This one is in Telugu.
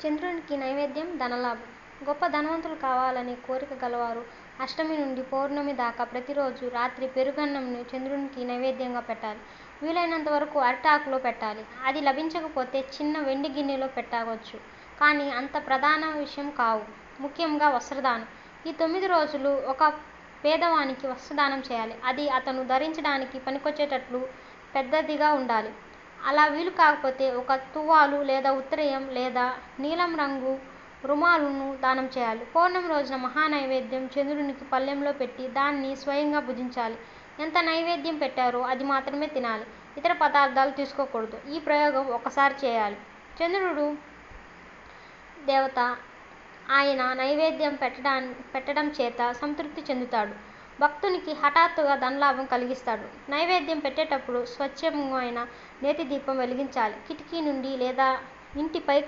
చంద్రునికి నైవేద్యం ధనలాభం. గొప్ప ధనవంతులు కావాలనే కోరిక గలవారు అష్టమి నుండి పౌర్ణమి దాకా ప్రతిరోజు రాత్రి పెరుగన్నంను చంద్రునికి నైవేద్యంగా పెట్టాలి. వీలైనంత వరకు అరిటాకులో పెట్టాలి. అది లభించకపోతే చిన్న వెండి గిన్నెలో పెట్టవచ్చు. కానీ అంత ప్రధాన విషయం కావు. ముఖ్యంగా వస్త్రదానం. ఈ 9 రోజులు ఒక పేదవానికి వస్త్రదానం చేయాలి. అది అతను ధరించడానికి పనికొచ్చేటట్లు పెద్దదిగా ఉండాలి. అలా వీలు కాకపోతే ఒక తువ్వాలు లేదా ఉత్తరీయం లేదా నీలం రంగు రుమాలును దానం చేయాలి. పౌర్ణమి రోజున మహానైవేద్యం చంద్రునికి పళ్ళెంలో పెట్టి దాన్ని స్వయంగా భుజించాలి. ఎంత నైవేద్యం పెట్టారో అది మాత్రమే తినాలి. ఇతర పదార్థాలు తీసుకోకూడదు. ఈ ప్రయోగం ఒక్కసారి చేయాలి. చంద్రుడు దేవత. ఆయన నైవేద్యం పెట్టడం చేత సంతృప్తి చెందుతాడు. భక్తునికి హఠాత్తుగా ధనలాభం కలిగిస్తాడు. నైవేద్యం పెట్టేటప్పుడు స్వచ్ఛమైన నేతి దీపం వెలిగించాలి. కిటికీ నుండి లేదా ఇంటి పైకప్పు